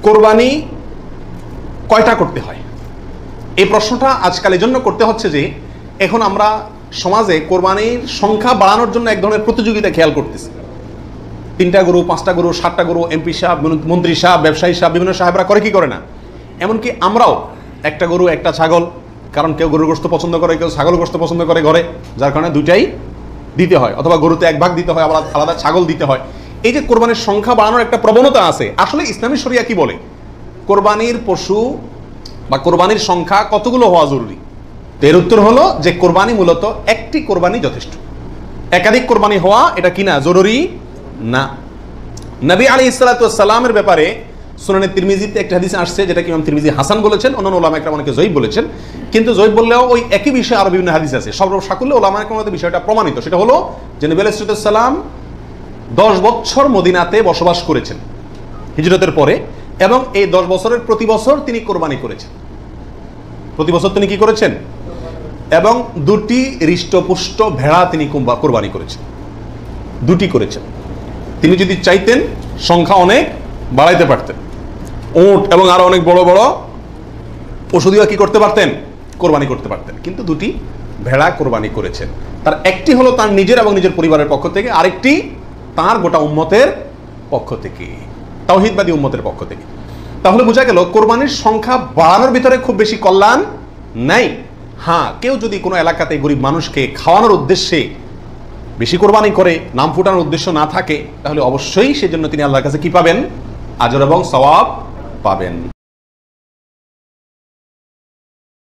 কোরবানি কয়টা করতে হয়? এই প্রশ্নটা আজকাল এই জন্য করতে হচ্ছে যে এখন আমরা সমাজে কোরবানির সংখ্যা বাড়ানোর জন্য এক ধরনের প্রতিযোগিতা খেয়াল করতেছি। 3টা গরু, 5টা গরু, 7টা গরু, এমপি সাহেব, মন্ত্রী সাহেব, ব্যবসায়ী সাহেব, বিভিন্ন সাহেবরা করে কি করে না? এমনকি আমরাও একটা গরু একটা ছাগল, কারণ কেউ গরুর গোশত পছন্দ করে, কেউ ছাগল গোশত পছন্দ করে ঘরে, যার কারণে দুইটাই দিতে হয়, অথবা গরুতে 1 ভাগ দিতে হয়, আবার আলাদা ছাগল দিতে হয়। এই যে কোরবানির সংখ্যা বাড়ানোর একটা প্রবণতা আছে, আসলে ইসলামী শরিয়া কি বলে? কোরবানির পশু বা কোরবানির সংখ্যা কতগুলো হওয়া জরুরি? এর উত্তর হলো যে কোরবানি মূলত একটি কোরবানি যথেষ্ট, একাধিক কোরবানি হওয়া এটা কিনা জরুরি না। নবী আলাইহিস সালাতু ওয়াস সালামের ব্যাপারে সুনানে তিরমিজিতে একটা হাদিস আসছে, যেটা ইমাম তিরমিজি হাসান বলেছেন, অন্যান্য উলামা একরাম অনেকে যঈফ বলেছেন। কিন্তু যঈফ বললেও ওই একই বিষয়ে আরো বিভিন্ন হাদিস আছে, সর্বসাকুল্যে উলামা একরামের বিষয়টা প্রমাণিত। সেটা হলো যে নবী আলাইহিস সালাতু ওয়াস সালাম 10 বছর মদিনাতে বসবাস করেছেন হিজরতের পরে, এবং এই 10 বছরের প্রতি বছর তিনি কোরবানি করেছেন। প্রতি বছর তিনি কি করেছেন? এবং 2টি হৃষ্টপুষ্ট ভেড়া তিনি কোরবানি করেছেন, 2টি করেছেন। তিনি যদি চাইতেন সংখ্যা অনেক বাড়াইতে পারতেন, উট এবং আরো অনেক বড় বড় পশু দিয়ে কি করতে পারতেন? কোরবানি করতে পারতেন। কিন্তু 2টি ভেড়া কোরবানি করেছেন। তার একটি হলো তার নিজের এবং নিজের পরিবারের পক্ষ থেকে, আরেকটি তার গোটা উম্মতের পক্ষ থেকে, তাওহীদবাদী উম্মতের পক্ষ থেকে। তাহলে বোঝা গেল কোরবানির সংখ্যা বাড়ানোর ভিতরে খুব বেশি কল্যাণ নাই। হ্যাঁ, কেউ যদি কোনো এলাকাতে গরিব মানুষকে খাওয়ানোর উদ্দেশ্যে বেশি কোরবানি করে, নাম ফুটানোর উদ্দেশ্য না থাকে, তাহলে অবশ্যই সেজন্য তিনি আল্লাহর কাছে কি পাবেন? আজর এবং সওয়াব পাবেন।